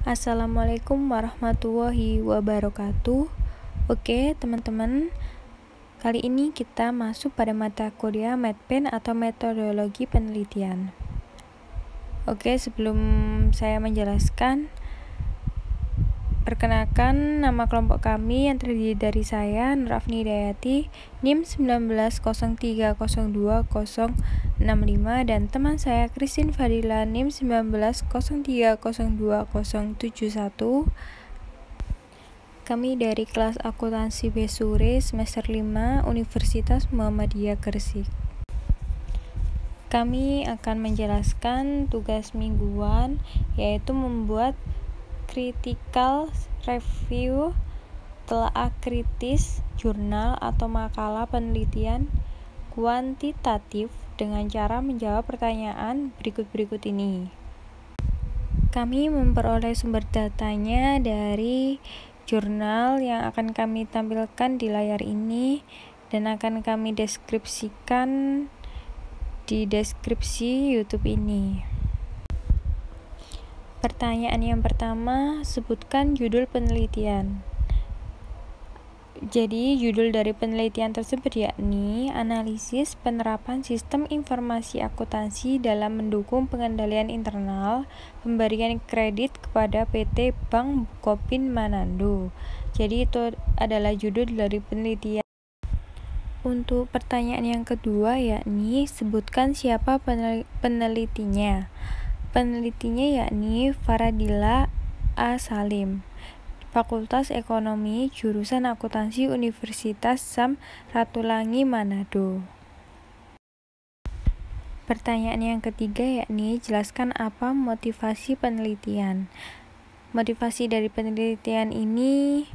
Assalamualaikum warahmatullahi wabarakatuh. Oke, teman-teman. Kali ini kita masuk pada mata kuliah MedPen atau metodologi penelitian. Oke, sebelum saya menjelaskan, perkenalkan nama kelompok kami yang terdiri dari saya, Nur Afni Hidayati, NIM 1903020065, dan teman saya, Christine Fadila, NIM 1903020071. Kami dari kelas akuntansi B Sure semester 5 Universitas Muhammadiyah Gresik. Kami akan menjelaskan tugas mingguan, yaitu membuat critical review, telaah kritis, jurnal atau makalah penelitian kuantitatif dengan cara menjawab pertanyaan berikut ini. Kami memperoleh sumber datanya dari jurnal yang akan kami tampilkan di layar ini dan akan kami deskripsikan di deskripsi YouTube ini. Pertanyaan yang pertama, sebutkan judul penelitian. Jadi, judul dari penelitian tersebut yakni Analisis Penerapan Sistem Informasi Akuntansi dalam Mendukung Pengendalian Internal Pemberian Kredit kepada PT Bank Bukopin Manado. Jadi, itu adalah judul dari penelitian. Untuk pertanyaan yang kedua yakni sebutkan siapa penelitinya. Penelitinya yakni Faradila A. Salim, Fakultas Ekonomi, Jurusan Akuntansi Universitas Sam Ratulangi Manado. Pertanyaan yang ketiga yakni jelaskan apa motivasi penelitian. Motivasi dari penelitian ini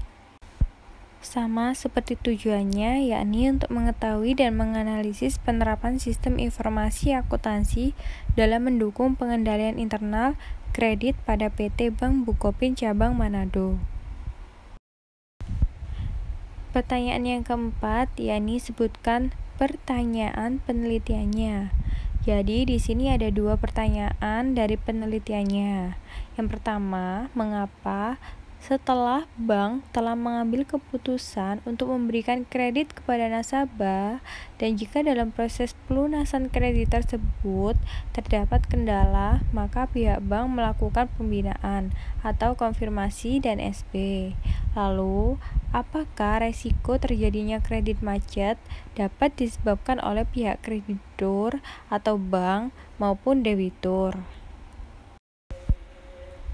sama seperti tujuannya, yakni untuk mengetahui dan menganalisis penerapan sistem informasi akuntansi dalam mendukung pengendalian internal kredit pada PT Bank Bukopin Cabang Manado. Pertanyaan yang keempat, yakni sebutkan pertanyaan penelitiannya. Jadi di sini ada dua pertanyaan dari penelitiannya. Yang pertama, mengapa setelah bank telah mengambil keputusan untuk memberikan kredit kepada nasabah dan jika dalam proses pelunasan kredit tersebut terdapat kendala, maka pihak bank melakukan pembinaan atau konfirmasi dan SP. Lalu, apakah resiko terjadinya kredit macet dapat disebabkan oleh pihak kreditur atau bank maupun debitur?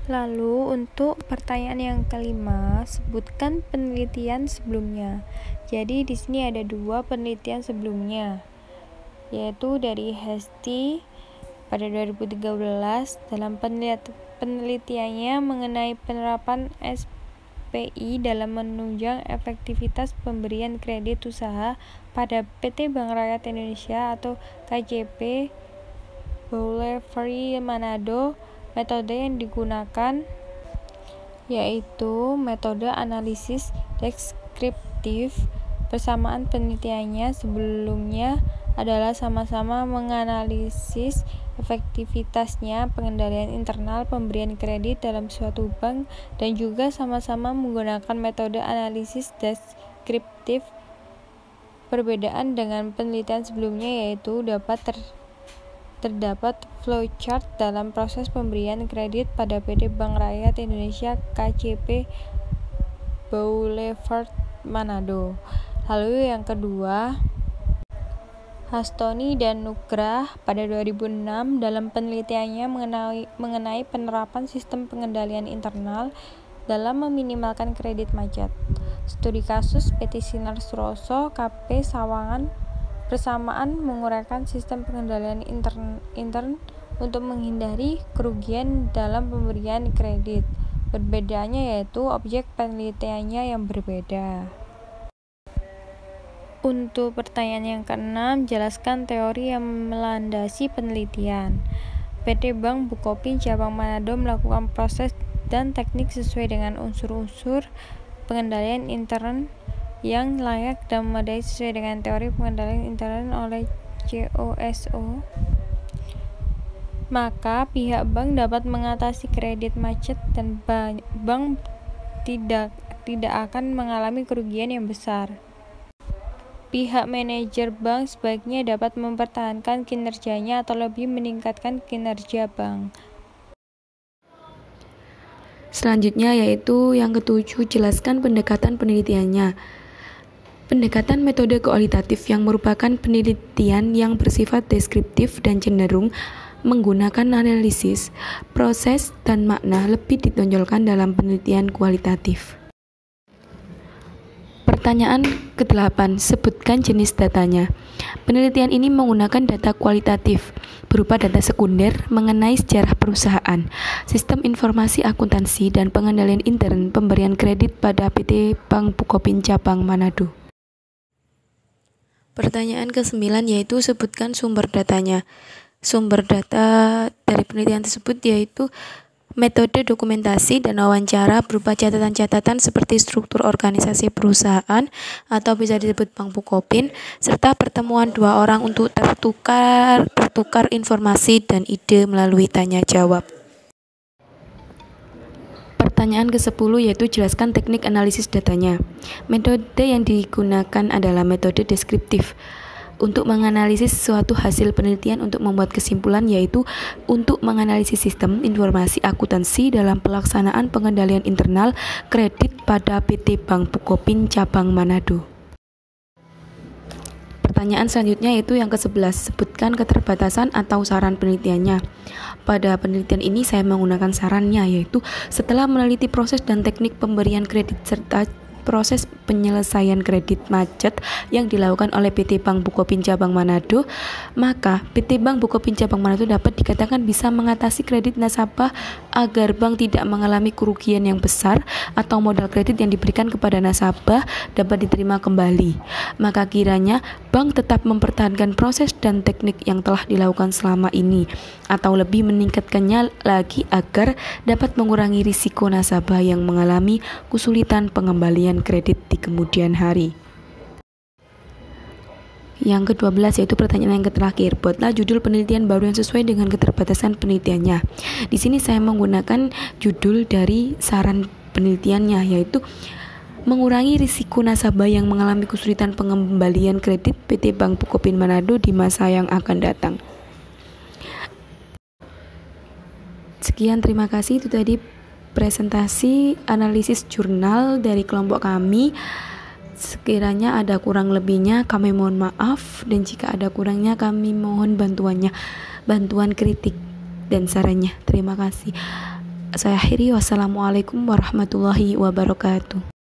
Lalu untuk pertanyaan yang kelima, sebutkan penelitian sebelumnya. Jadi di sini ada dua penelitian sebelumnya, yaitu dari Hesti pada 2013 dalam penelitiannya mengenai penerapan SPI dalam menunjang efektivitas pemberian kredit usaha pada PT Bank Rakyat Indonesia atau KJP Boulevard Manado. Metode yang digunakan yaitu metode analisis deskriptif. Persamaan penelitiannya sebelumnya adalah sama-sama menganalisis efektivitasnya pengendalian internal pemberian kredit dalam suatu bank dan juga sama-sama menggunakan metode analisis deskriptif. Perbedaan dengan penelitian sebelumnya yaitu terdapat flowchart dalam proses pemberian kredit pada PT Bank Rakyat Indonesia KCP Boulevard Manado. Lalu yang kedua, Hastoni dan Nugrah pada 2006 dalam penelitiannya mengenai penerapan sistem pengendalian internal dalam meminimalkan kredit macet. Studi kasus PT Sinar Suroso KP Sawangan bersamaan menguraikan sistem pengendalian intern untuk menghindari kerugian dalam pemberian kredit. Perbedaannya yaitu objek penelitiannya yang berbeda. Untuk pertanyaan yang keenam, jelaskan teori yang melandasi penelitian. PT Bank Bukopin Cabang Manado melakukan proses dan teknik sesuai dengan unsur-unsur pengendalian intern yang layak dan memadai sesuai dengan teori pengendalian intern oleh COSO. maka pihak bank dapat mengatasi kredit macet dan bank tidak akan mengalami kerugian yang besar. Pihak manajer bank sebaiknya dapat mempertahankan kinerjanya atau lebih meningkatkan kinerja bank. Selanjutnya yaitu yang ketujuh, jelaskan pendekatan penelitiannya. Pendekatan metode kualitatif yang merupakan penelitian yang bersifat deskriptif dan cenderung menggunakan analisis, proses, dan makna lebih ditonjolkan dalam penelitian kualitatif. Pertanyaan ke-8, sebutkan jenis datanya. Penelitian ini menggunakan data kualitatif berupa data sekunder mengenai sejarah perusahaan, sistem informasi akuntansi, dan pengendalian intern pemberian kredit pada PT Bank Bukopin Cabang Manado. Pertanyaan ke-9 yaitu sebutkan sumber datanya. Sumber data dari penelitian tersebut yaitu metode dokumentasi dan wawancara berupa catatan-catatan seperti struktur organisasi perusahaan atau bisa disebut Bank Bukopin, serta pertemuan dua orang untuk bertukar informasi dan ide melalui tanya jawab. Pertanyaan ke-10 yaitu jelaskan teknik analisis datanya. Metode yang digunakan adalah metode deskriptif untuk menganalisis suatu hasil penelitian untuk membuat kesimpulan, yaitu untuk menganalisis sistem informasi akuntansi dalam pelaksanaan pengendalian internal kredit pada PT Bank Bukopin Cabang Manado. Pertanyaan selanjutnya yaitu yang ke-11, sebutkan keterbatasan atau saran penelitiannya. Pada penelitian ini saya menggunakan sarannya, yaitu setelah meneliti proses dan teknik pemberian kredit serta proses penyelesaian kredit macet yang dilakukan oleh PT Bank Bukopin Cabang Manado, maka PT Bank Bukopin Cabang Manado dapat dikatakan bisa mengatasi kredit nasabah agar bank tidak mengalami kerugian yang besar atau modal kredit yang diberikan kepada nasabah dapat diterima kembali. Maka kiranya bank tetap mempertahankan proses dan teknik yang telah dilakukan selama ini atau lebih meningkatkannya lagi agar dapat mengurangi risiko nasabah yang mengalami kesulitan pengembalian kredit di kemudian hari. Yang ke-12 yaitu pertanyaan yang terakhir. Buatlah judul penelitian baru yang sesuai dengan keterbatasan penelitiannya. Di sini saya menggunakan judul dari saran penelitiannya, yaitu mengurangi risiko nasabah yang mengalami kesulitan pengembalian kredit PT Bank Bukopin Manado di masa yang akan datang. Sekian, terima kasih. Itu tadi presentasi analisis jurnal dari kelompok kami. Sekiranya ada kurang lebihnya kami mohon maaf, dan jika ada kurangnya kami mohon bantuan kritik dan sarannya. Terima kasih. Saya akhiri, wassalamualaikum warahmatullahi wabarakatuh.